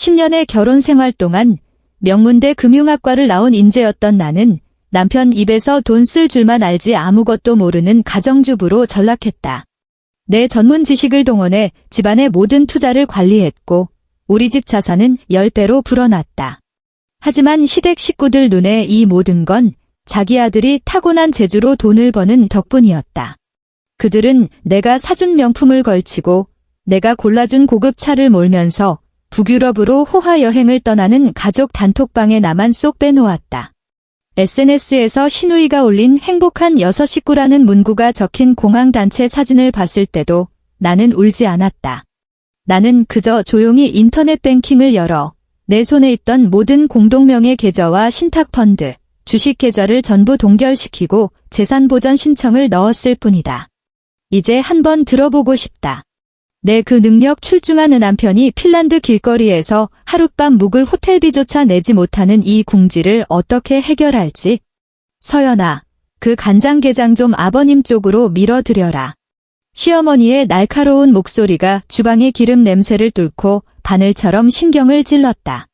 10년의 결혼 생활 동안 명문대 금융학과를 나온 인재였던 나는 남편 입에서 돈 쓸 줄만 알지 아무것도 모르는 가정주부로 전락했다. 내 전문 지식을 동원해 집안의 모든 투자를 관리했고 우리 집 자산은 10배로 불어났다. 하지만 시댁 식구들 눈에 이 모든 건 자기 아들이 타고난 재주로 돈을 버는 덕분이었다. 그들은 내가 사준 명품을 걸치고 내가 골라준 고급 차를 몰면서 북유럽으로 호화 여행을 떠나는 가족 단톡방에 나만 쏙 빼놓았다. SNS에서 시누이가 올린 행복한 6식구라는 문구가 적힌 공항단체 사진을 봤을 때도 나는 울지 않았다. 나는 그저 조용히 인터넷 뱅킹을 열어 내 손에 있던 모든 공동명의 계좌와 신탁펀드, 주식 계좌를 전부 동결시키고 재산보전 신청을 넣었을 뿐이다. 이제 한번 들어보고 싶다. 내 그 능력 출중한 남편이 핀란드 길거리에서 하룻밤 묵을 호텔비조차 내지 못하는 이 궁지를 어떻게 해결할지. 서연아, 그 간장게장 좀 아버님 쪽으로 밀어드려라. 시어머니의 날카로운 목소리가 주방의 기름 냄새를 뚫고 바늘처럼 신경을 찔렀다.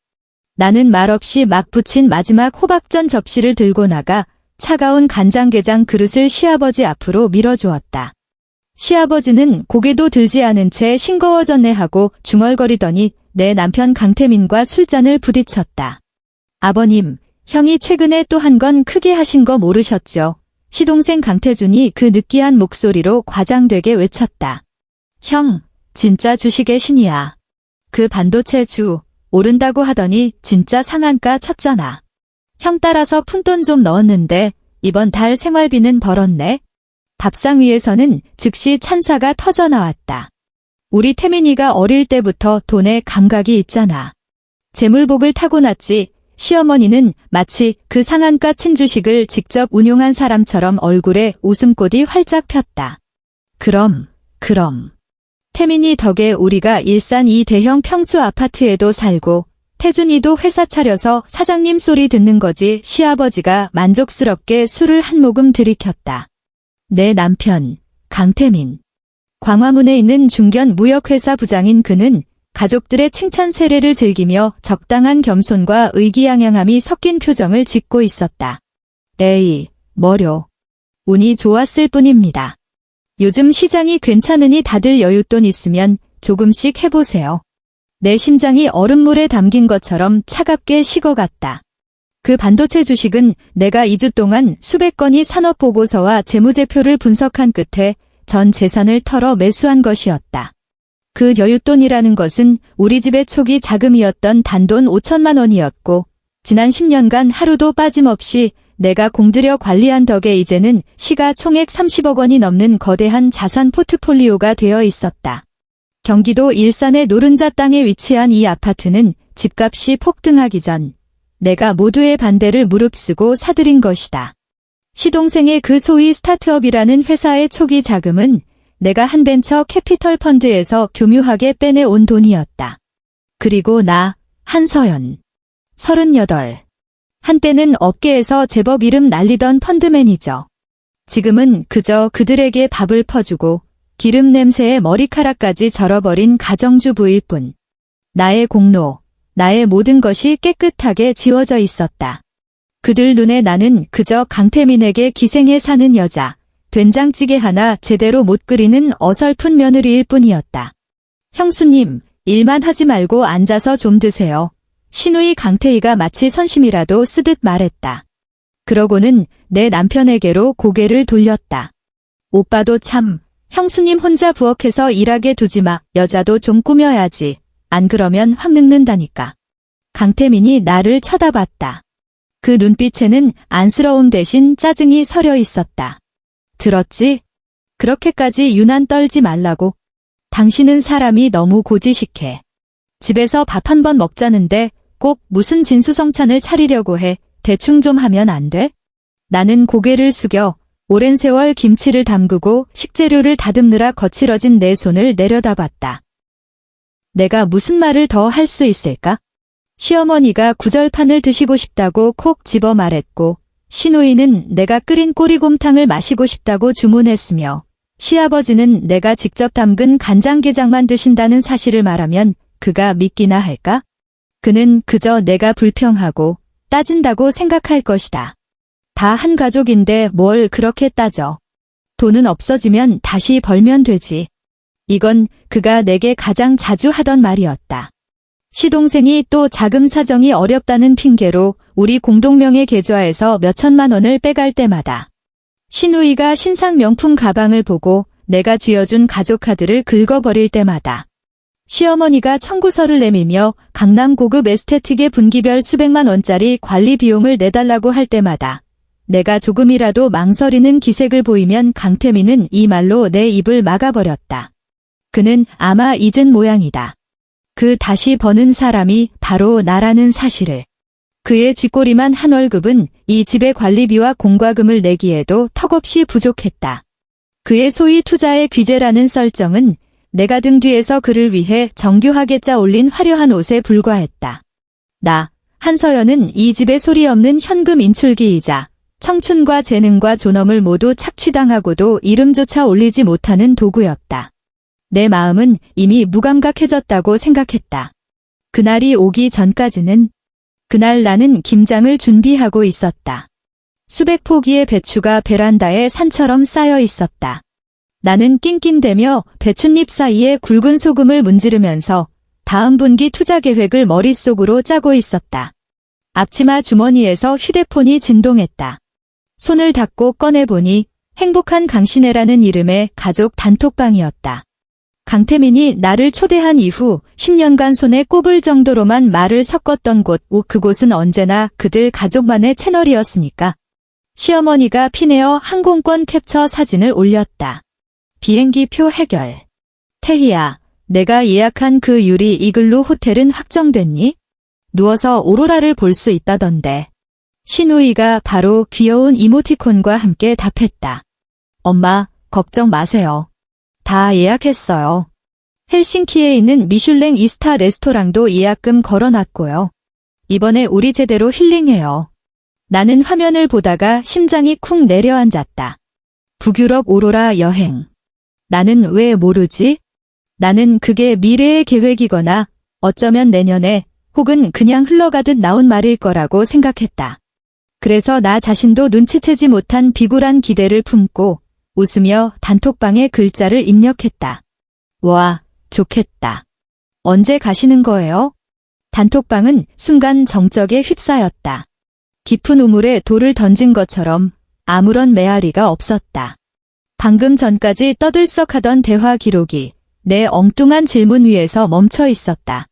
나는 말없이 막 붙인 마지막 호박전 접시를 들고 나가 차가운 간장게장 그릇을 시아버지 앞으로 밀어주었다. 시아버지는 고개도 들지 않은 채 싱거워졌네 하고 중얼거리더니 내 남편 강태민과 술잔을 부딪혔다. 아버님, 형이 최근에 또 한 건 크게 하신 거 모르셨죠? 시동생 강태준이 그 느끼한 목소리로 과장되게 외쳤다. 형, 진짜 주식의 신이야. 그 반도체 주 오른다고 하더니 진짜 상한가 쳤잖아. 형 따라서 푼돈 좀 넣었는데 이번 달 생활비는 벌었네. 밥상 위에서는 즉시 찬사가 터져나왔다. 우리 태민이가 어릴 때부터 돈에 감각이 있잖아. 재물복을 타고났지. 시어머니는 마치 그 상한가 친 주식을 직접 운용한 사람처럼 얼굴에 웃음꽃이 활짝 폈다. 그럼. 태민이 덕에 우리가 일산 이 대형 평수 아파트에도 살고 태준이도 회사 차려서 사장님 소리 듣는 거지. 시아버지가 만족스럽게 술을 한 모금 들이켰다. 내 남편, 강태민. 광화문에 있는 중견 무역회사 부장인 그는 가족들의 칭찬 세례를 즐기며 적당한 겸손과 의기양양함이 섞인 표정을 짓고 있었다. 에이, 뭐려. 운이 좋았을 뿐입니다. 요즘 시장이 괜찮으니 다들 여윳돈 있으면 조금씩 해보세요. 내 심장이 얼음물에 담긴 것처럼 차갑게 식어갔다. 그 반도체 주식은 내가 2주 동안 수백 건의 산업보고서와 재무제표를 분석한 끝에 전 재산을 털어 매수한 것이었다. 그 여윳돈이라는 것은 우리 집의 초기 자금이었던 단돈 5천만 원이었고 지난 10년간 하루도 빠짐없이 내가 공들여 관리한 덕에 이제는 시가총액 30억 원이 넘는 거대한 자산 포트폴리오가 되어 있었다. 경기도 일산의 노른자 땅에 위치한 이 아파트는 집값이 폭등하기 전 내가 모두의 반대를 무릅쓰고 사들인 것이다. 시동생의 그 소위 스타트업이라는 회사의 초기 자금은 내가 한 벤처 캐피털 펀드에서 교묘하게 빼내온 돈이었다. 그리고 나, 한서연. 38. 한때는 업계에서 제법 이름 날리던 펀드 매니저. 지금은 그저 그들에게 밥을 퍼주고 기름 냄새에 머리카락까지 절어버린 가정주부일 뿐. 나의 공로, 나의 모든 것이 깨끗하게 지워져 있었다. 그들 눈에 나는 그저 강태민에게 기생해 사는 여자, 된장찌개 하나 제대로 못 끓이는 어설픈 며느리일 뿐이었다. 형수님, 일만 하지 말고 앉아서 좀 드세요. 시누이 강태희가 마치 선심이라도 쓰듯 말했다. 그러고는 내 남편에게로 고개를 돌렸다. 오빠도 참, 형수님 혼자 부엌에서 일하게 두지 마. 여자도 좀 꾸며야지. 안 그러면 확 늙는다니까. 강태민이 나를 쳐다봤다. 그 눈빛에는 안쓰러움 대신 짜증이 서려 있었다. 들었지? 그렇게까지 유난 떨지 말라고. 당신은 사람이 너무 고지식해. 집에서 밥 한 번 먹자는데 꼭 무슨 진수성찬을 차리려고 해. 대충 좀 하면 안 돼? 나는 고개를 숙여 오랜 세월 김치를 담그고 식재료를 다듬느라 거칠어진 내 손을 내려다봤다. 내가 무슨 말을 더 할 수 있을까? 시어머니가 구절판을 드시고 싶다고 콕 집어 말했고 시누이는 내가 끓인 꼬리곰탕을 마시고 싶다고 주문했으며 시아버지는 내가 직접 담근 간장게장만 드신다는 사실을 말하면 그가 믿기나 할까? 그는 그저 내가 불평하고 따진다고 생각할 것이다. 다 한 가족인데 뭘 그렇게 따져. 돈은 없어지면 다시 벌면 되지. 이건 그가 내게 가장 자주 하던 말이었다. 시동생이 또 자금 사정이 어렵다는 핑계로 우리 공동명의 계좌에서 몇천만 원을 빼갈 때마다 시누이가 신상 명품 가방을 보고 내가 쥐어준 가족카드를 긁어버릴 때마다 시어머니가 청구서를 내밀며 강남 고급 에스테틱의 분기별 수백만 원짜리 관리 비용을 내달라고 할 때마다 내가 조금이라도 망설이는 기색을 보이면 강태민은 이 말로 내 입을 막아버렸다. 그는 아마 잊은 모양이다. 그 다시 버는 사람이 바로 나라는 사실을. 그의 쥐꼬리만 한 월급은 이 집의 관리비와 공과금을 내기에도 턱없이 부족했다. 그의 소위 투자의 귀재라는 썰정은 내가 등 뒤에서 그를 위해 정교하게 짜 올린 화려한 옷에 불과했다. 나, 한서연은 이 집의 소리 없는 현금 인출기이자 청춘과 재능과 존엄을 모두 착취당하고도 이름조차 올리지 못하는 도구였다. 내 마음은 이미 무감각해졌다고 생각했다. 그날이 오기 전까지는 그날 나는 김장을 준비하고 있었다. 수백 포기의 배추가 베란다에 산처럼 쌓여 있었다. 나는 낑낑대며 배춧잎 사이에 굵은 소금을 문지르면서 다음 분기 투자 계획을 머릿속으로 짜고 있었다. 앞치마 주머니에서 휴대폰이 진동했다. 손을 닫고 꺼내보니 행복한 강신혜라는 이름의 가족 단톡방이었다. 강태민이 나를 초대한 이후 10년간 손에 꼽을 정도로만 말을 섞었던 곳, 그곳은 언제나 그들 가족만의 채널이었으니까. 시어머니가 피네어 항공권 캡처 사진을 올렸다. 비행기표 해결. 태희야, 내가 예약한 그 유리 이글루 호텔은 확정됐니? 누워서 오로라를 볼 수 있다던데. 시누이가 바로 귀여운 이모티콘과 함께 답했다. 엄마, 걱정 마세요. 다 예약했어요. 헬싱키에 있는 미슐랭 2스타 레스토랑도 예약금 걸어놨고요. 이번에 우리 제대로 힐링해요. 나는 화면을 보다가 심장이 쿵 내려앉았다. 북유럽 오로라 여행. 나는 왜 모르지? 나는 그게 미래의 계획이거나 어쩌면 내년에 혹은 그냥 흘러가듯 나온 말일 거라고 생각했다. 그래서 나 자신도 눈치채지 못한 비굴한 기대를 품고 웃으며 단톡방에 글자를 입력했다. 와, 좋겠다. 언제 가시는 거예요? 단톡방은 순간 정적에 휩싸였다. 깊은 우물에 돌을 던진 것처럼 아무런 메아리가 없었다. 방금 전까지 떠들썩하던 대화 기록이 내 엉뚱한 질문 위에서 멈춰 있었다.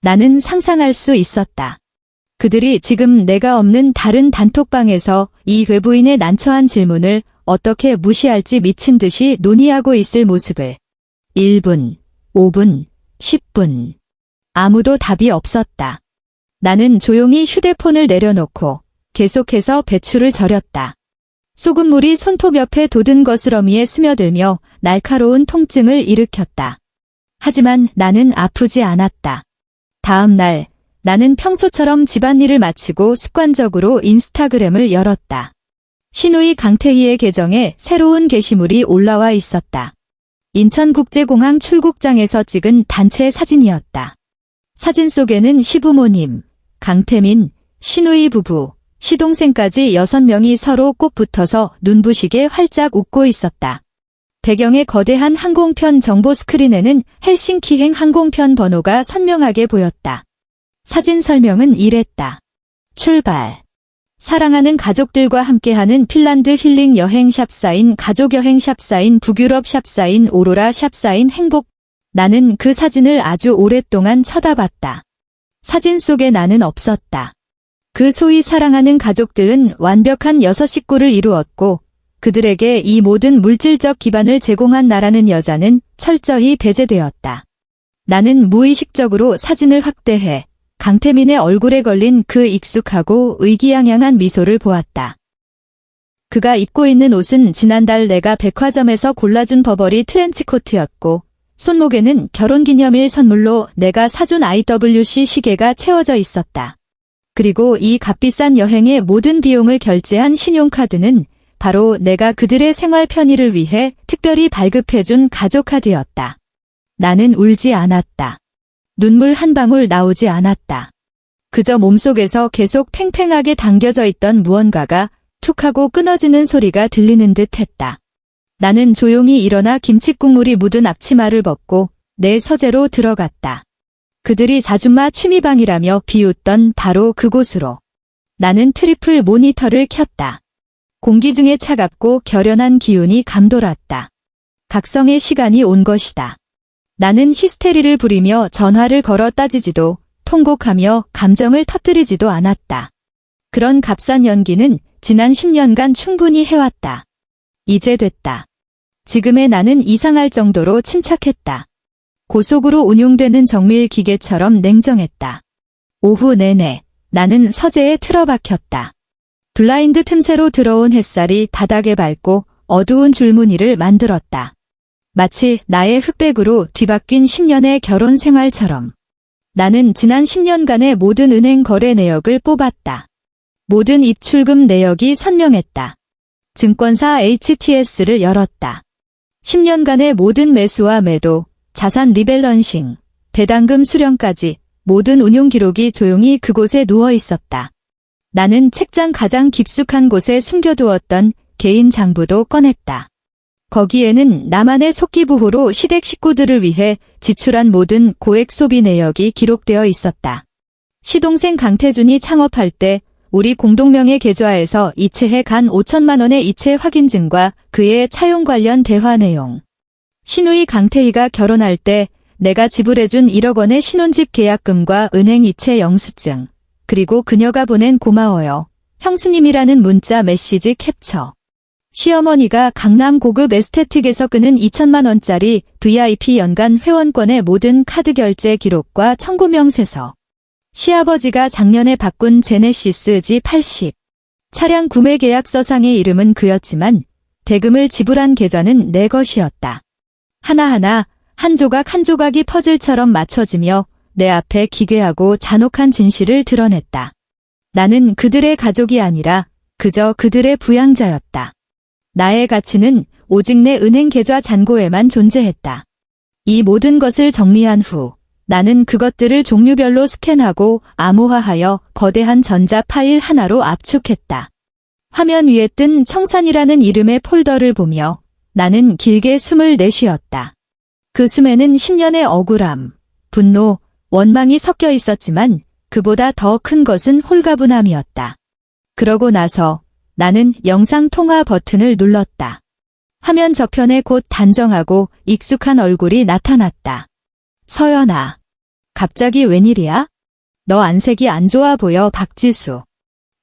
나는 상상할 수 있었다. 그들이 지금 내가 없는 다른 단톡방에서 이 외부인의 난처한 질문을 어떻게 무시할지 미친 듯이 논의하고 있을 모습을. 1분, 5분, 10분. 아무도 답이 없었다. 나는 조용히 휴대폰을 내려놓고 계속해서 배추를 절였다. 소금물이 손톱 옆에 돋은 거스러미에 스며들며 날카로운 통증을 일으켰다. 하지만 나는 아프지 않았다. 다음 날, 나는 평소처럼 집안일을 마치고 습관적으로 인스타그램을 열었다. 시누이 강태희의 계정에 새로운 게시물이 올라와 있었다. 인천국제공항 출국장에서 찍은 단체 사진이었다. 사진 속에는 시부모님, 강태민, 시누이 부부, 시동생까지 6명이 서로 꼭 붙어서 눈부시게 활짝 웃고 있었다. 배경의 거대한 항공편 정보 스크린에는 헬싱키행 항공편 번호가 선명하게 보였다. 사진 설명은 이랬다. 출발. 사랑하는 가족들과 함께하는 핀란드 힐링 여행 샵사인 가족여행 샵사인 북유럽 샵사인 오로라 샵사인 행복. 나는 그 사진을 아주 오랫동안 쳐다봤다. 사진 속에 나는 없었다. 그 소위 사랑하는 가족들은 완벽한 6식구를 이루었고 그들에게 이 모든 물질적 기반을 제공한 나라는 여자는 철저히 배제되었다. 나는 무의식적으로 사진을 확대해 강태민의 얼굴에 걸린 그 익숙하고 의기양양한 미소를 보았다. 그가 입고 있는 옷은 지난달 내가 백화점에서 골라준 버버리 트렌치코트였고 손목에는 결혼기념일 선물로 내가 사준 IWC 시계가 채워져 있었다. 그리고 이 값비싼 여행의 모든 비용을 결제한 신용카드는 바로 내가 그들의 생활 편의를 위해 특별히 발급해준 가족카드였다. 나는 울지 않았다. 눈물 한 방울 나오지 않았다. 그저 몸속에서 계속 팽팽하게 당겨져 있던 무언가가 툭 하고 끊어지는 소리가 들리는 듯 했다. 나는 조용히 일어나 김칫국물이 묻은 앞치마를 벗고 내 서재로 들어갔다. 그들이 자준마 취미방이라며 비웃던 바로 그곳으로. 나는 트리플 모니터를 켰다. 공기 중에 차갑고 결연한 기운이 감돌았다. 각성의 시간이 온 것이다. 나는 히스테리를 부리며 전화를 걸어 따지지도 통곡하며 감정을 터뜨리지도 않았다. 그런 값싼 연기는 지난 10년간 충분히 해왔다. 이제 됐다. 지금의 나는 이상할 정도로 침착했다. 고속으로 운용되는 정밀 기계처럼 냉정했다. 오후 내내 나는 서재에 틀어박혔다. 블라인드 틈새로 들어온 햇살이 바닥에 밟고 어두운 줄무늬를 만들었다. 마치 나의 흑백으로 뒤바뀐 10년의 결혼 생활처럼. 나는 지난 10년간의 모든 은행 거래 내역을 뽑았다. 모든 입출금 내역이 선명했다. 증권사 HTS를 열었다. 10년간의 모든 매수와 매도, 자산 리밸런싱, 배당금 수령까지 모든 운용 기록이 조용히 그곳에 누워 있었다. 나는 책장 가장 깊숙한 곳에 숨겨두었던 개인 장부도 꺼냈다. 거기에는 나만의 속기부호로 시댁 식구들을 위해 지출한 모든 고액 소비 내역이 기록되어 있었다. 시동생 강태준이 창업할 때 우리 공동명의 계좌에서 이체해 간 5천만 원의 이체 확인증과 그의 차용 관련 대화 내용. 시누이 강태희가 결혼할 때 내가 지불해준 1억 원의 신혼집 계약금과 은행 이체 영수증, 그리고 그녀가 보낸 고마워요, 형수님이라는 문자 메시지 캡처. 시어머니가 강남 고급 에스테틱에서 끄는 2천만 원짜리 VIP 연간 회원권의 모든 카드 결제 기록과 청구 명세서. 시아버지가 작년에 바꾼 제네시스 G80. 차량 구매 계약서상의 이름은 그였지만 대금을 지불한 계좌는 내 것이었다. 하나하나 한 조각 한 조각이 퍼즐처럼 맞춰지며 내 앞에 기괴하고 잔혹한 진실을 드러냈다. 나는 그들의 가족이 아니라 그저 그들의 부양자였다. 나의 가치는 오직 내 은행 계좌 잔고에만 존재했다. 이 모든 것을 정리한 후 나는 그것들을 종류별로 스캔하고 암호화하여 거대한 전자 파일 하나로 압축했다. 화면 위에 뜬 청산이라는 이름의 폴더를 보며 나는 길게 숨을 내쉬었다. 그 숨에는 10년의 억울함, 분노, 원망이 섞여 있었지만 그보다 더 큰 것은 홀가분함이었다. 그러고 나서 나는 영상 통화 버튼을 눌렀다. 화면 저편에 곧 단정하고 익숙한 얼굴이 나타났다. 서연아. 갑자기 웬일이야? 너 안색이 안 좋아 보여. 박지수.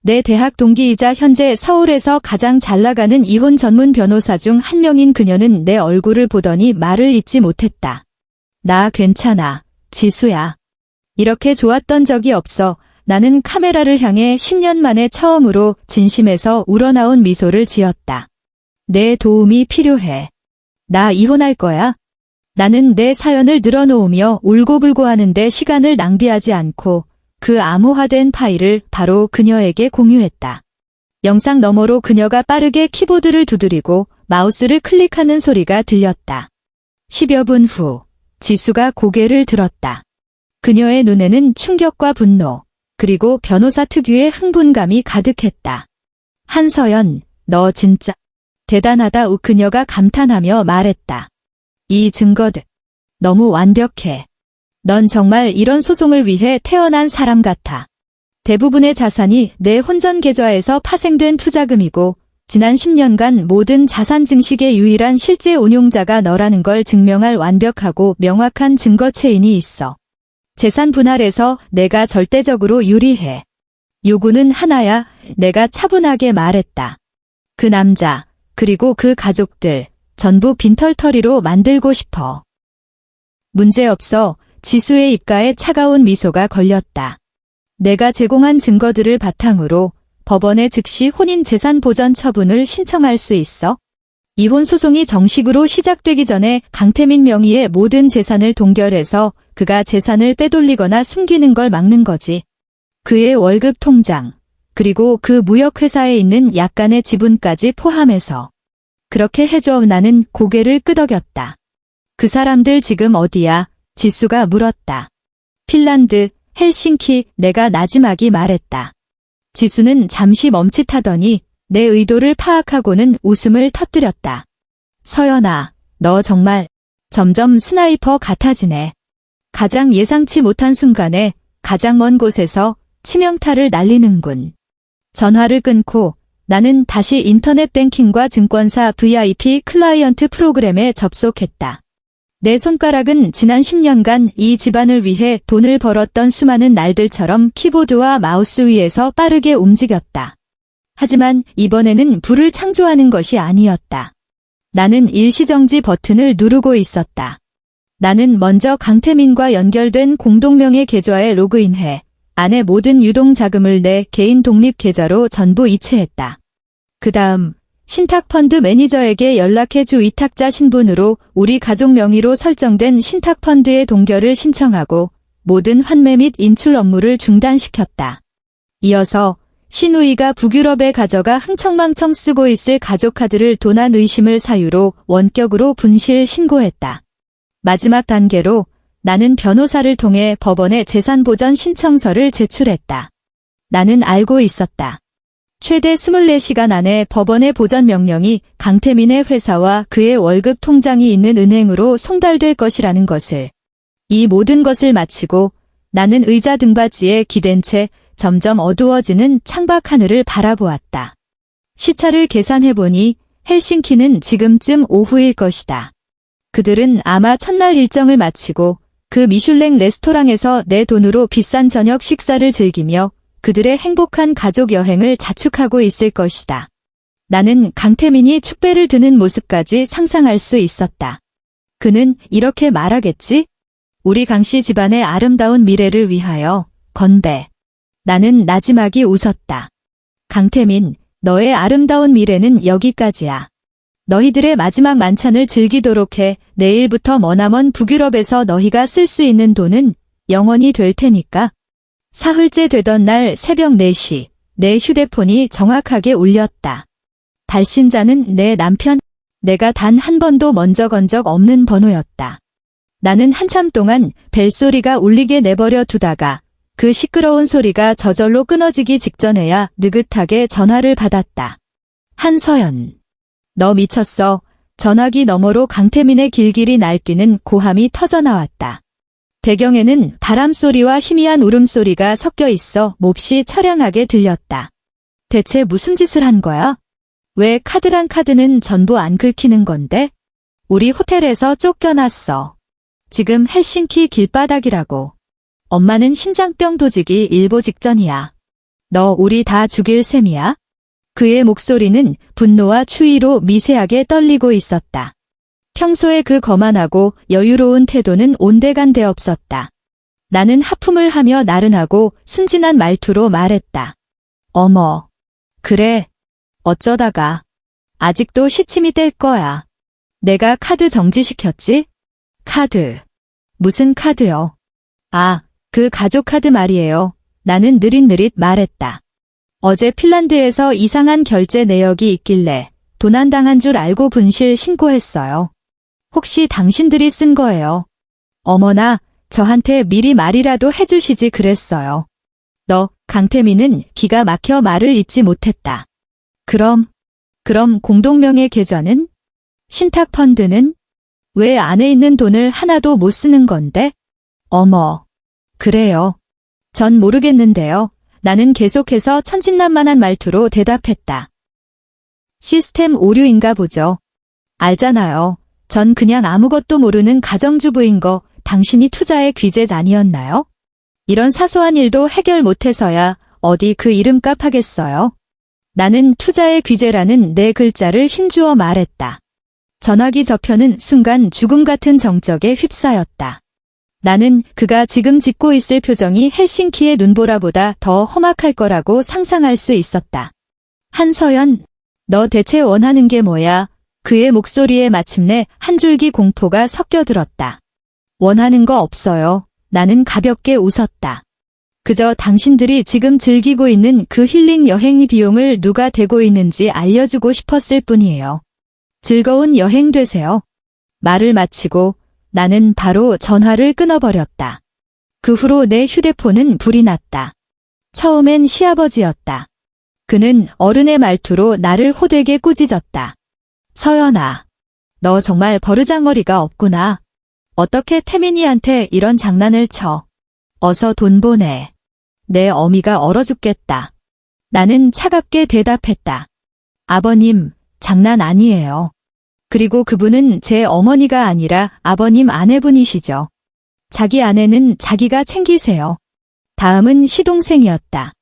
내 대학 동기이자 현재 서울에서 가장 잘나가는 이혼 전문 변호사 중 한 명인 그녀는 내 얼굴을 보더니 말을 잇지 못했다. 나 괜찮아. 지수야. 이렇게 좋았던 적이 없어. 나는 카메라를 향해 10년 만에 처음으로 진심에서 우러나온 미소를 지었다. 내 도움이 필요해. 나 이혼할 거야. 나는 내 사연을 늘어놓으며 울고불고 하는데 시간을 낭비하지 않고 그 암호화된 파일을 바로 그녀에게 공유했다. 영상 너머로 그녀가 빠르게 키보드를 두드리고 마우스를 클릭하는 소리가 들렸다. 10여 분 후 지수가 고개를 들었다. 그녀의 눈에는 충격과 분노, 그리고 변호사 특유의 흥분감이 가득했다. 한서연, 너 진짜 대단하다. 그녀가 감탄하며 말했다. 이 증거들 너무 완벽해. 넌 정말 이런 소송을 위해 태어난 사람 같아. 대부분의 자산이 내 혼전 계좌에서 파생된 투자금이고 지난 10년간 모든 자산 증식의 유일한 실제 운용자가 너라는 걸 증명할 완벽하고 명확한 증거체인이 있어. 재산 분할에서 내가 절대적으로 유리해. 요구는 하나야. 내가 차분하게 말했다. 그 남자, 그리고 그 가족들 전부 빈털터리로 만들고 싶어. 문제없어. 지수의 입가에 차가운 미소가 걸렸다. 내가 제공한 증거들을 바탕으로 법원에 즉시 혼인 재산 보전 처분을 신청할 수 있어. 이혼 소송이 정식으로 시작되기 전에 강태민 명의의 모든 재산을 동결해서 그가 재산을 빼돌리거나 숨기는 걸 막는 거지. 그의 월급 통장, 그리고 그 무역회사에 있는 약간의 지분까지 포함해서. 그렇게 해줘. 나는 고개를 끄덕였다. 그 사람들 지금 어디야? 지수가 물었다. 핀란드, 헬싱키, 내가 나지막이 말했다. 지수는 잠시 멈칫하더니 내 의도를 파악하고는 웃음을 터뜨렸다. 서연아, 너 정말 점점 스나이퍼 같아지네. 가장 예상치 못한 순간에 가장 먼 곳에서 치명타를 날리는군. 전화를 끊고 나는 다시 인터넷 뱅킹과 증권사 VIP 클라이언트 프로그램에 접속했다. 내 손가락은 지난 10년간 이 집안을 위해 돈을 벌었던 수많은 날들처럼 키보드와 마우스 위에서 빠르게 움직였다. 하지만 이번에는 부를 창조하는 것이 아니었다. 나는 일시정지 버튼을 누르고 있었다. 나는 먼저 강태민과 연결된 공동명의 계좌에 로그인해 안에 모든 유동자금을 내 개인 독립 계좌로 전부 이체했다. 그 다음 신탁펀드 매니저에게 연락해 주 위탁자 신분으로 우리 가족 명의로 설정된 신탁펀드의 동결을 신청하고 모든 환매 및 인출 업무를 중단시켰다. 이어서 신우이가 북유럽에 가져가 흥청망청 쓰고 있을 가족카드를 도난 의심을 사유로 원격으로 분실 신고했다. 마지막 단계로 나는 변호사를 통해 법원에 재산보전 신청서를 제출했다. 나는 알고 있었다. 최대 24시간 안에 법원의 보전 명령이 강태민의 회사와 그의 월급 통장이 있는 은행으로 송달될 것이라는 것을. 이 모든 것을 마치고 나는 의자 등받이에 기댄 채 점점 어두워지는 창밖 하늘을 바라보았다. 시차를 계산해보니 헬싱키는 지금쯤 오후일 것이다. 그들은 아마 첫날 일정을 마치고 그 미슐랭 레스토랑에서 내 돈으로 비싼 저녁 식사를 즐기며 그들의 행복한 가족 여행을 자축하고 있을 것이다. 나는 강태민이 축배를 드는 모습까지 상상할 수 있었다. 그는 이렇게 말하겠지? 우리 강씨 집안의 아름다운 미래를 위하여 건배. 나는 나지막이 웃었다. 강태민, 너의 아름다운 미래는 여기까지야. 너희들의 마지막 만찬을 즐기도록 해. 내일부터 머나먼 북유럽에서 너희가 쓸 수 있는 돈은 영원히 될 테니까. 사흘째 되던 날 새벽 4시, 내 휴대폰이 정확하게 울렸다. 발신자는 내 남편, 내가 단 한 번도 먼저 건 적 없는 번호였다. 나는 한참 동안 벨소리가 울리게 내버려 두다가 그 시끄러운 소리가 저절로 끊어지기 직전에야 느긋하게 전화를 받았다. 한서연. 너 미쳤어. 전화기 너머로 강태민의 길길이 날뛰는 고함이 터져나왔다. 배경에는 바람소리와 희미한 울음소리가 섞여 있어 몹시 처량하게 들렸다. 대체 무슨 짓을 한 거야? 왜 카드란 카드는 전부 안 긁히는 건데? 우리 호텔에서 쫓겨났어. 지금 헬싱키 길바닥이라고. 엄마는 심장병 도지기 일보 직전이야. 너 우리 다 죽일 셈이야? 그의 목소리는 분노와 추위로 미세하게 떨리고 있었다. 평소에 그 거만하고 여유로운 태도는 온데간데 없었다. 나는 하품을 하며 나른하고 순진한 말투로 말했다. 어머. 그래. 어쩌다가. 아직도 시침이 뗄 거야. 내가 카드 정지시켰지? 카드. 무슨 카드요? 아, 그 가족 카드 말이에요. 나는 느릿느릿 말했다. 어제 핀란드에서 이상한 결제 내역이 있길래 도난당한 줄 알고 분실 신고했어요. 혹시 당신들이 쓴 거예요? 어머나, 저한테 미리 말이라도 해주시지 그랬어요. 너, 강태민은 기가 막혀 말을 잇지 못했다. 그럼 공동명의 계좌는? 신탁펀드는? 왜 안에 있는 돈을 하나도 못 쓰는 건데? 어머, 그래요. 전 모르겠는데요. 나는 계속해서 천진난만한 말투로 대답했다. 시스템 오류인가 보죠. 알잖아요. 전 그냥 아무것도 모르는 가정주부인 거 당신이 투자의 귀재 아니었나요? 이런 사소한 일도 해결 못해서야 어디 그 이름값 하겠어요? 나는 투자의 귀재라는 네 글자를 힘주어 말했다. 전화기 저편은 순간 죽음 같은 정적에 휩싸였다. 나는 그가 지금 짓고 있을 표정이 헬싱키의 눈보라보다 더 험악할 거라고 상상할 수 있었다. 한서연, 너 대체 원하는 게 뭐야? 그의 목소리에 마침내 한 줄기 공포가 섞여들었다. 원하는 거 없어요. 나는 가볍게 웃었다. 그저 당신들이 지금 즐기고 있는 그 힐링 여행 비용을 누가 대고 있는지 알려주고 싶었을 뿐이에요. 즐거운 여행 되세요. 말을 마치고 나는 바로 전화를 끊어버렸다. 그 후로 내 휴대폰은 불이 났다. 처음엔 시아버지였다. 그는 어른의 말투로 나를 호되게 꾸짖었다. 서연아, 너 정말 버르장머리가 없구나. 어떻게 태민이한테 이런 장난을 쳐. 어서 돈 보내. 내 어미가 얼어 죽겠다. 나는 차갑게 대답했다. 아버님, 장난 아니에요. 그리고 그분은 제 어머니가 아니라 아버님 아내분이시죠. 자기 아내는 자기가 챙기세요. 다음은 시동생이었다.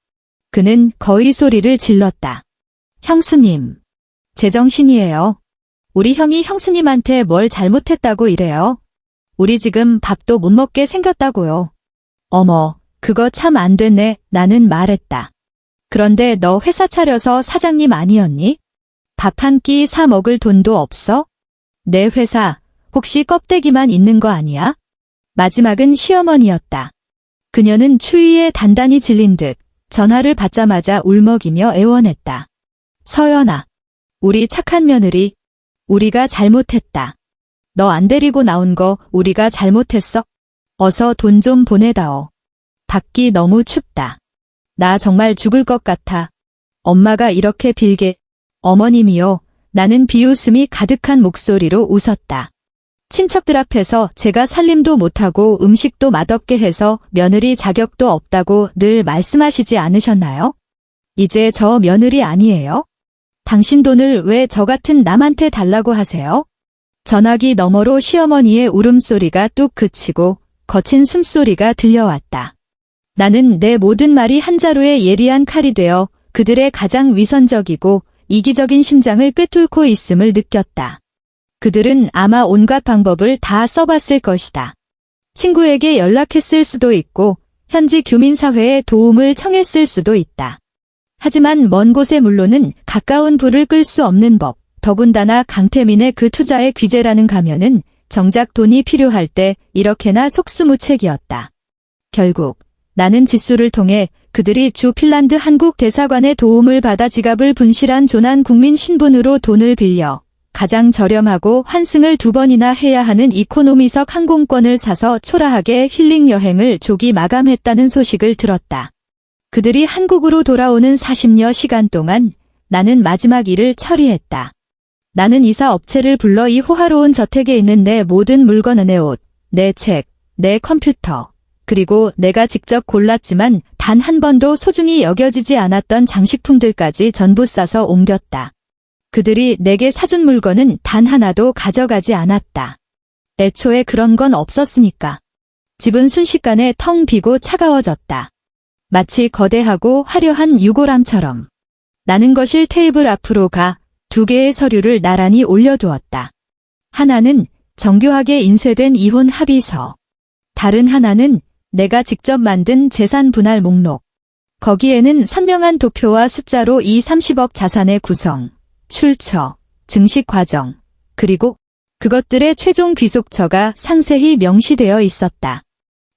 그는 거의 소리를 질렀다. 형수님, 제정신이에요. 우리 형이 형수님한테 뭘 잘못했다고 이래요. 우리 지금 밥도 못 먹게 생겼다고요. 어머, 그거 참 안 됐네. 나는 말했다. 그런데 너 회사 차려서 사장님 아니었니? 밥 한 끼 사 먹을 돈도 없어? 내 회사 혹시 껍데기만 있는 거 아니야? 마지막은 시어머니였다. 그녀는 추위에 단단히 질린 듯 전화를 받자마자 울먹이며 애원했다. 서연아, 우리 착한 며느리, 우리가 잘못했다. 너 안 데리고 나온 거 우리가 잘못했어? 어서 돈 좀 보내다오. 밖이 너무 춥다. 나 정말 죽을 것 같아. 엄마가 이렇게 빌게. 어머님이요. 나는 비웃음이 가득한 목소리로 웃었다. 친척들 앞에서 제가 살림도 못하고 음식도 맛없게 해서 며느리 자격도 없다고 늘 말씀하시지 않으셨나요? 이제 저 며느리 아니에요? 당신 돈을 왜 저 같은 남한테 달라고 하세요? 전화기 너머로 시어머니의 울음소리가 뚝 그치고 거친 숨소리가 들려왔다. 나는 내 모든 말이 한 자루의 예리한 칼이 되어 그들의 가장 위선적이고 이기적인 심장을 꿰뚫고 있음을 느꼈다. 그들은 아마 온갖 방법을 다 써봤을 것이다. 친구에게 연락했을 수도 있고 현지 규민사회에 도움을 청했을 수도 있다. 하지만 먼 곳의 물로는 가까운 불을 끌 수 없는 법, 더군다나 강태민의 그 투자의 귀재라는 가면은 정작 돈이 필요할 때 이렇게나 속수무책이었다. 결국 나는 지수를 통해 그들이 주 핀란드 한국 대사관의 도움을 받아 지갑을 분실한 조난 국민 신분으로 돈을 빌려 가장 저렴하고 환승을 2번이나 해야 하는 이코노미석 항공권을 사서 초라하게 힐링 여행을 조기 마감했다는 소식을 들었다. 그들이 한국으로 돌아오는 40여 시간 동안 나는 마지막 일을 처리했다. 나는 이사 업체를 불러 이 호화로운 저택에 있는 내 모든 물건, 내 옷, 내 책, 내 컴퓨터, 그리고 내가 직접 골랐지만 단 한 번도 소중히 여겨지지 않았던 장식품들까지 전부 싸서 옮겼다. 그들이 내게 사준 물건은 단 하나도 가져가지 않았다. 애초에 그런 건 없었으니까. 집은 순식간에 텅 비고 차가워졌다. 마치 거대하고 화려한 유골함처럼. 나는 거실 테이블 앞으로 가 2개의 서류를 나란히 올려두었다. 하나는 정교하게 인쇄된 이혼 합의서. 다른 하나는 내가 직접 만든 재산 분할 목록. 거기에는 선명한 도표와 숫자로 이 30억 자산의 구성, 출처, 증식 과정, 그리고 그것들의 최종 귀속처가 상세히 명시되어 있었다.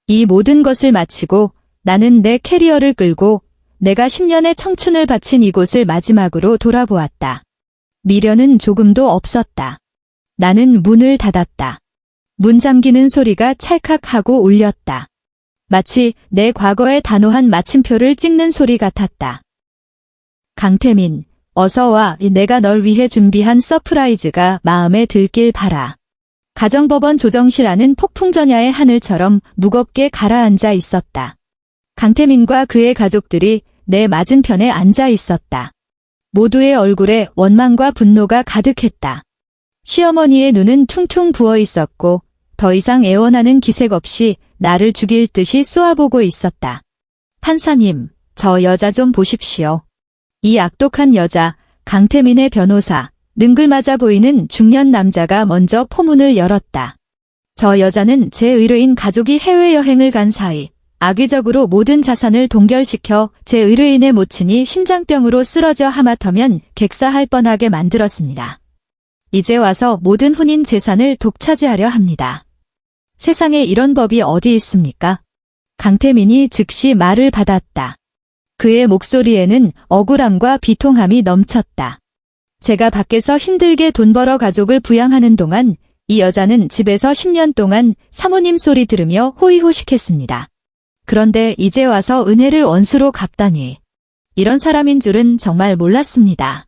이 모든 것을 마치고 나는 내 캐리어를 끌고 내가 10년의 청춘을 바친 이곳을 마지막으로 돌아보았다. 미련은 조금도 없었다. 나는 문을 닫았다. 문 잠기는 소리가 찰칵하고 울렸다. 마치 내 과거의 단호한 마침표를 찍는 소리 같았다. 강태민, 어서 와. 내가 널 위해 준비한 서프라이즈가 마음에 들길 바라. 가정법원 조정실 안은 폭풍전야의 하늘처럼 무겁게 가라앉아 있었다. 강태민과 그의 가족들이 내 맞은편에 앉아 있었다. 모두의 얼굴에 원망과 분노가 가득했다. 시어머니의 눈은 퉁퉁 부어 있었고 더 이상 애원하는 기색 없이 나를 죽일 듯이 쏘아보고 있었다. 판사님, 저 여자 좀 보십시오. 이 악독한 여자, 강태민의 변호사, 능글맞아 보이는 중년 남자가 먼저 포문을 열었다. 저 여자는 제 의뢰인 가족이 해외여행을 간 사이 악의적으로 모든 자산을 동결시켜 제 의뢰인의 모친이 심장병으로 쓰러져 하마터면 객사할 뻔하게 만들었습니다. 이제 와서 모든 혼인 재산을 독차지하려 합니다. 세상에 이런 법이 어디 있습니까? 강태민이 즉시 말을 받았다. 그의 목소리에는 억울함과 비통함이 넘쳤다. 제가 밖에서 힘들게 돈 벌어 가족을 부양하는 동안 이 여자는 집에서 10년 동안 사모님 소리 들으며 호의호식했습니다. 그런데 이제 와서 은혜를 원수로 갚다니. 이런 사람인 줄은 정말 몰랐습니다.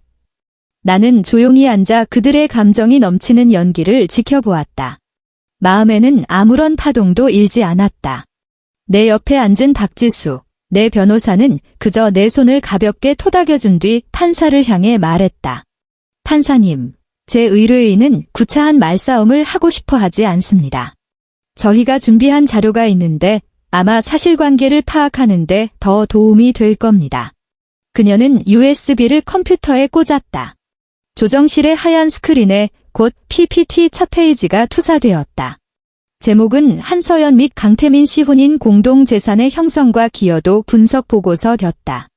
나는 조용히 앉아 그들의 감정이 넘치는 연기를 지켜보았다. 마음에는 아무런 파동도 일지 않았다. 내 옆에 앉은 박지수, 내 변호사는 그저 내 손을 가볍게 토닥여준 뒤 판사를 향해 말했다. 판사님, 제 의뢰인은 구차한 말싸움을 하고 싶어 하지 않습니다. 저희가 준비한 자료가 있는데 아마 사실관계를 파악하는데 더 도움이 될 겁니다. 그녀는 USB를 컴퓨터에 꽂았다. 조정실의 하얀 스크린에 곧 PPT 첫 페이지가 투사되었다. 제목은 한서연 및 강태민 씨 혼인 공동재산의 형성과 기여도 분석 보고서였다.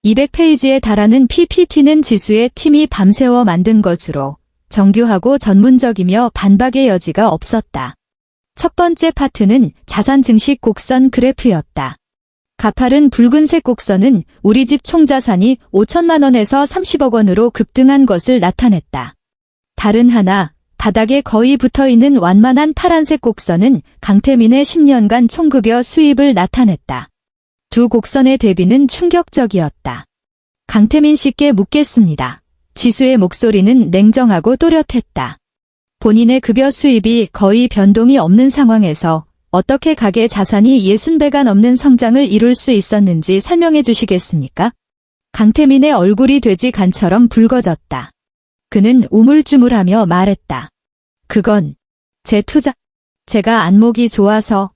200페이지에 달하는 PPT는 지수의 팀이 밤새워 만든 것으로 정교하고 전문적이며 반박의 여지가 없었다. 첫 번째 파트는 자산 증식 곡선 그래프였다. 가파른 붉은색 곡선은 우리 집 총자산이 5천만 원에서 30억 원으로 급등한 것을 나타냈다. 다른 하나, 바닥에 거의 붙어있는 완만한 파란색 곡선은 강태민의 10년간 총급여 수입을 나타냈다. 두 곡선의 대비는 충격적이었다. 강태민 씨께 묻겠습니다. 지수의 목소리는 냉정하고 또렷했다. 본인의 급여 수입이 거의 변동이 없는 상황에서 어떻게 가계 자산이 60배가 넘는 성장을 이룰 수 있었는지 설명해 주시겠습니까? 강태민의 얼굴이 돼지 간처럼 붉어졌다. 그는 우물쭈물하며 말했다. 그건 제 투자. 제가 안목이 좋아서.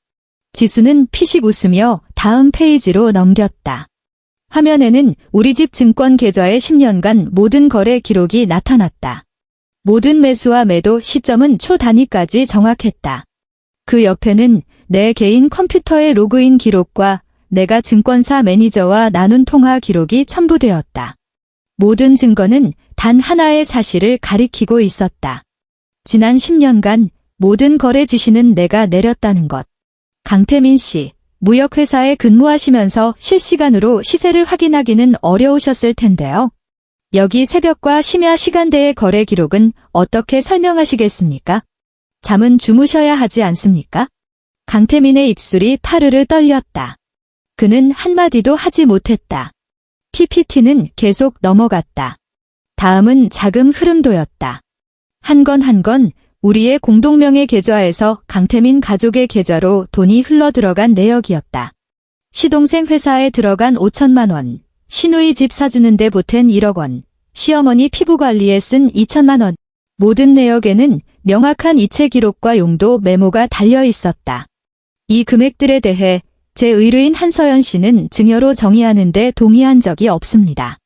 지수는 피식 웃으며 다음 페이지로 넘겼다. 화면에는 우리 집 증권 계좌의 10년간 모든 거래 기록이 나타났다. 모든 매수와 매도 시점은 초 단위까지 정확했다. 그 옆에는 내 개인 컴퓨터의 로그인 기록과 내가 증권사 매니저와 나눈 통화 기록이 첨부되었다. 모든 증거는 단 하나의 사실을 가리키고 있었다. 지난 10년간 모든 거래 지시는 내가 내렸다는 것. 강태민 씨, 무역회사에 근무하시면서 실시간으로 시세를 확인하기는 어려우셨을 텐데요. 여기 새벽과 심야 시간대의 거래 기록은 어떻게 설명하시겠습니까? 잠은 주무셔야 하지 않습니까? 강태민의 입술이 파르르 떨렸다. 그는 한마디도 하지 못했다. PPT는 계속 넘어갔다. 다음은 자금 흐름도였다. 한 건 한 건 우리의 공동명의 계좌에서 강태민 가족의 계좌로 돈이 흘러들어간 내역이었다. 시동생 회사에 들어간 5천만 원, 시누이 집 사주는데 보탠 1억 원, 시어머니 피부관리에 쓴 2천만 원. 모든 내역에는 명확한 이체 기록과 용도 메모가 달려 있었다. 이 금액들에 대해 제 의뢰인 한서연 씨는 증여로 정의하는 데 동의한 적이 없습니다.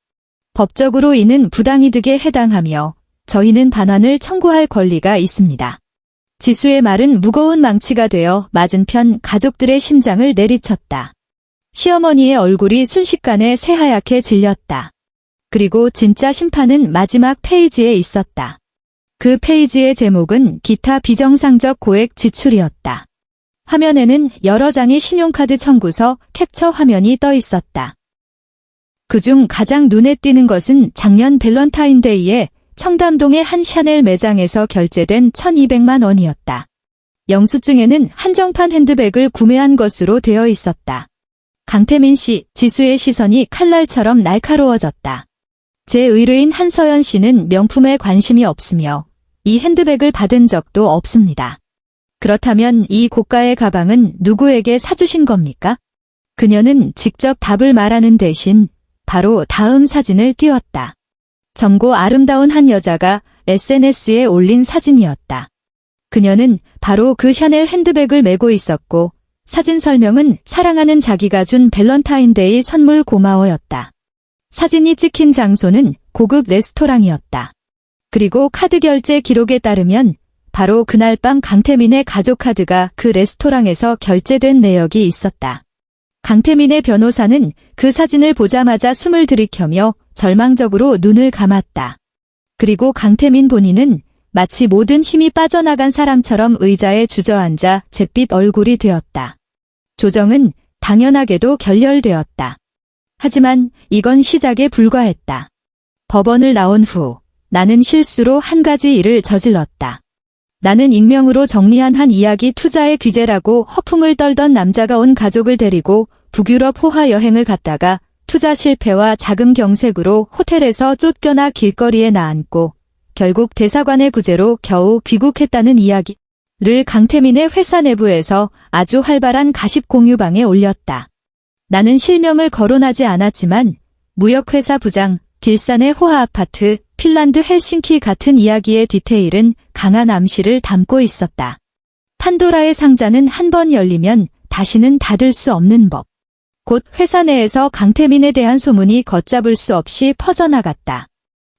법적으로 이는 부당이득에 해당하며 저희는 반환을 청구할 권리가 있습니다. 지수의 말은 무거운 망치가 되어 맞은편 가족들의 심장을 내리쳤다. 시어머니의 얼굴이 순식간에 새하얗게 질렸다. 그리고 진짜 심판은 마지막 페이지에 있었다. 그 페이지의 제목은 기타 비정상적 고액 지출이었다. 화면에는 여러 장의 신용카드 청구서 캡처 화면이 떠 있었다. 그중 가장 눈에 띄는 것은 작년 밸런타인데이에 청담동의 한 샤넬 매장에서 결제된 1,200만 원이었다. 영수증에는 한정판 핸드백을 구매한 것으로 되어 있었다. 강태민 씨, 지수의 시선이 칼날처럼 날카로워졌다. 제 의뢰인 한서연 씨는 명품에 관심이 없으며 이 핸드백을 받은 적도 없습니다. 그렇다면 이 고가의 가방은 누구에게 사주신 겁니까? 그녀는 직접 답을 말하는 대신 바로 다음 사진을 띄웠다. 젊고 아름다운 한 여자가 SNS에 올린 사진이었다. 그녀는 바로 그 샤넬 핸드백을 메고 있었고 사진 설명은 사랑하는 자기가 준 밸런타인데이 선물 고마워였다. 사진이 찍힌 장소는 고급 레스토랑이었다. 그리고 카드 결제 기록에 따르면 바로 그날 밤 강태민의 가족 카드가 그 레스토랑에서 결제된 내역이 있었다. 강태민의 변호사는 그 사진을 보자마자 숨을 들이켜며 절망적으로 눈을 감았다. 그리고 강태민 본인은 마치 모든 힘이 빠져나간 사람처럼 의자에 주저앉아 잿빛 얼굴이 되었다. 조정은 당연하게도 결렬되었다. 하지만 이건 시작에 불과했다. 법원을 나온 후 나는 실수로 한 가지 일을 저질렀다. 나는 익명으로 정리한 한 이야기 투자의 귀재라고 허풍을 떨던 남자가 온 가족을 데리고 북유럽 호화 여행을 갔다가 투자 실패와 자금 경색으로 호텔에서 쫓겨나 길거리에 나앉고 결국 대사관의 구제로 겨우 귀국했다는 이야기를 강태민의 회사 내부에서 아주 활발한 가십 공유방에 올렸다. 나는 실명을 거론하지 않았지만 무역회사 부장, 길산의 호화 아파트, 핀란드 헬싱키 같은 이야기의 디테일은 강한 암시를 담고 있었다. 판도라의 상자는 한 번 열리면 다시는 닫을 수 없는 법. 곧 회사 내에서 강태민에 대한 소문이 걷잡을 수 없이 퍼져나갔다.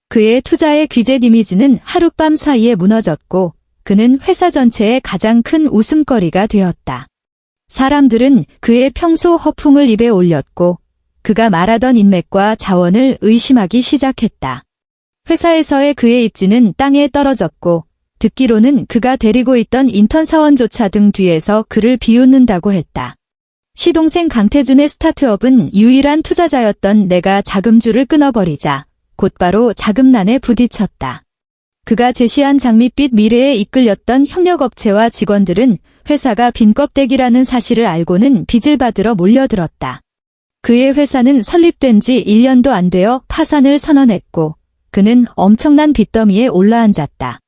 그의 투자의 귀재 이미지는 하룻밤 사이에 무너졌고 그는 회사 전체의 가장 큰 웃음거리가 되었다. 사람들은 그의 평소 허풍을 입에 올렸고 그가 말하던 인맥과 자원을 의심하기 시작했다. 회사에서의 그의 입지는 땅에 떨어졌고 듣기로는 그가 데리고 있던 인턴 사원조차 등 뒤에서 그를 비웃는다고 했다. 시동생 강태준의 스타트업은 유일한 투자자였던 내가 자금줄을 끊어버리자 곧바로 자금난에 부딪혔다. 그가 제시한 장밋빛 미래에 이끌렸던 협력업체와 직원들은 회사가 빈껍데기라는 사실을 알고는 빚을 받으러 몰려들었다. 그의 회사는 설립된 지 1년도 안 되어 파산을 선언했고 그는 엄청난 빚더미에 올라앉았다.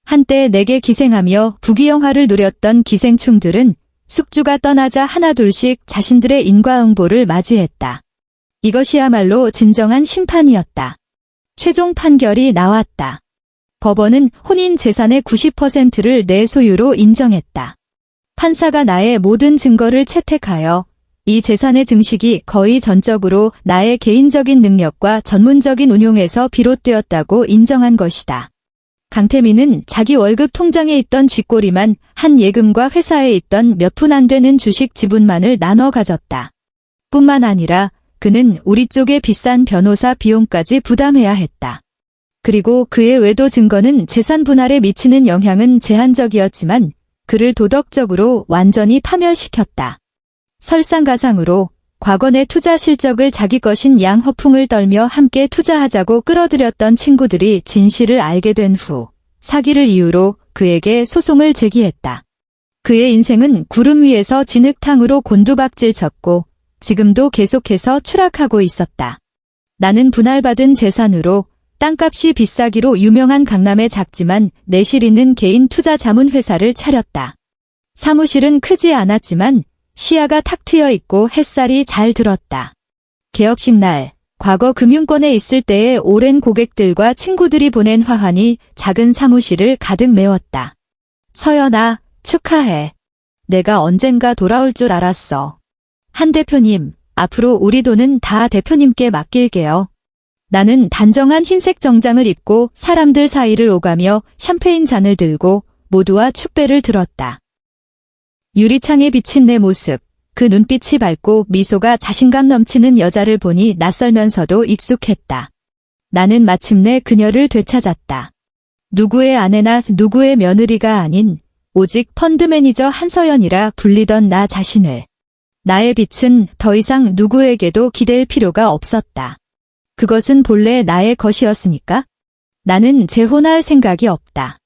한때 내게 기생하며 부귀영화를 누렸던 기생충들은 숙주가 떠나자 하나둘씩 자신들의 인과응보를 맞이했다. 이것이야말로 진정한 심판이었다. 최종 판결이 나왔다. 법원은 혼인 재산의 90%를 내 소유로 인정했다. 판사가 나의 모든 증거를 채택하여 이 재산의 증식이 거의 전적으로 나의 개인적인 능력과 전문적인 운용에서 비롯되었다고 인정한 것이다. 강태민은 자기 월급 통장에 있던 쥐꼬리만 한 예금과 회사에 있던 몇 푼 안 되는 주식 지분만을 나눠 가졌다. 뿐만 아니라 그는 우리 쪽의 비싼 변호사 비용까지 부담해야 했다. 그리고 그의 외도 증거는 재산 분할에 미치는 영향은 제한적이었지만 그를 도덕적으로 완전히 파멸시켰다. 설상가상으로 과거 내 투자 실적을 자기 것인 양허풍을 떨며 함께 투자하자고 끌어들였던 친구들이 진실을 알게 된 후 사기를 이유로 그에게 소송을 제기했다. 그의 인생은 구름 위에서 진흙탕으로 곤두박질 쳤고 지금도 계속해서 추락하고 있었다. 나는 분할받은 재산으로 땅값이 비싸기로 유명한 강남의 작지만 내실 있는 개인 투자 자문 회사를 차렸다. 사무실은 크지 않았지만 시야가 탁 트여 있고 햇살이 잘 들었다. 개업식 날, 과거 금융권에 있을 때의 오랜 고객들과 친구들이 보낸 화환이 작은 사무실을 가득 메웠다. 서연아, 축하해. 내가 언젠가 돌아올 줄 알았어. 한 대표님, 앞으로 우리 돈은 다 대표님께 맡길게요. 나는 단정한 흰색 정장을 입고 사람들 사이를 오가며 샴페인 잔을 들고 모두와 축배를 들었다. 유리창에 비친 내 모습, 그 눈빛이 밝고 미소가 자신감 넘치는 여자를 보니 낯설면서도 익숙했다. 나는 마침내 그녀를 되찾았다. 누구의 아내나 누구의 며느리가 아닌 오직 펀드 매니저 한서연이라 불리던 나 자신을. 나의 빛은 더 이상 누구에게도 기댈 필요가 없었다. 그것은 본래 나의 것이었으니까 나는 재혼할 생각이 없다.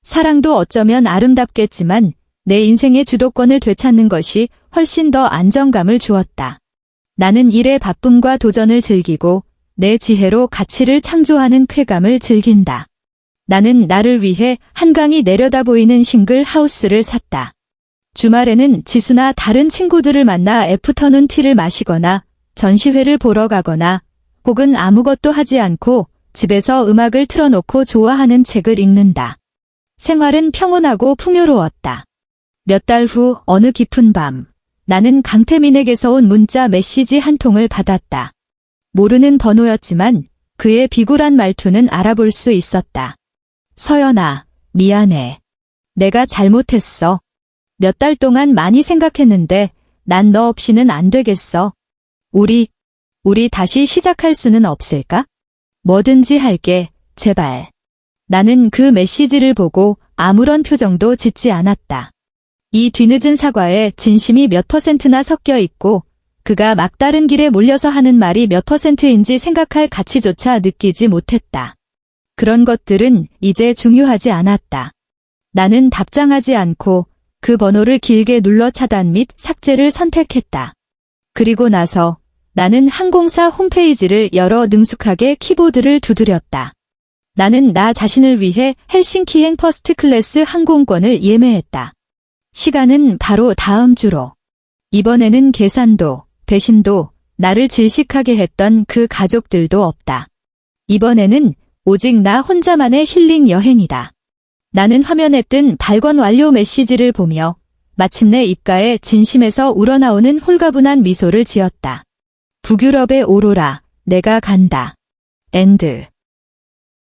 사랑도 어쩌면 아름답겠지만 내 인생의 주도권을 되찾는 것이 훨씬 더 안정감을 주었다. 나는 일의 바쁨과 도전을 즐기고 내 지혜로 가치를 창조하는 쾌감을 즐긴다. 나는 나를 위해 한강이 내려다 보이는 싱글 하우스를 샀다. 주말에는 지수나 다른 친구들을 만나 애프터눈 티를 마시거나 전시회를 보러 가거나 혹은 아무것도 하지 않고 집에서 음악을 틀어놓고 좋아하는 책을 읽는다. 생활은 평온하고 풍요로웠다. 몇 달 후 어느 깊은 밤, 나는 강태민에게서 온 문자 메시지 한 통을 받았다. 모르는 번호였지만 그의 비굴한 말투는 알아볼 수 있었다. 서연아, 미안해. 내가 잘못했어. 몇 달 동안 많이 생각했는데 난 너 없이는 안 되겠어. 우리 다시 시작할 수는 없을까? 뭐든지 할게, 제발. 나는 그 메시지를 보고 아무런 표정도 짓지 않았다. 이 뒤늦은 사과에 진심이 몇 %나 섞여 있고 그가 막다른 길에 몰려서 하는 말이 몇 %인지 생각할 가치조차 느끼지 못했다. 그런 것들은 이제 중요하지 않았다. 나는 답장하지 않고 그 번호를 길게 눌러 차단 및 삭제를 선택했다. 그리고 나서 나는 항공사 홈페이지를 열어 능숙하게 키보드를 두드렸다. 나는 나 자신을 위해 헬싱키행 퍼스트 클래스 항공권을 예매했다. 시간은 바로 다음 주로. 이번에는 계산도, 배신도, 나를 질식하게 했던 그 가족들도 없다. 이번에는 오직 나 혼자만의 힐링 여행이다. 나는 화면에 뜬 발권 완료 메시지를 보며 마침내 입가에 진심에서 우러나오는 홀가분한 미소를 지었다. 북유럽의 오로라, 내가 간다. 엔드.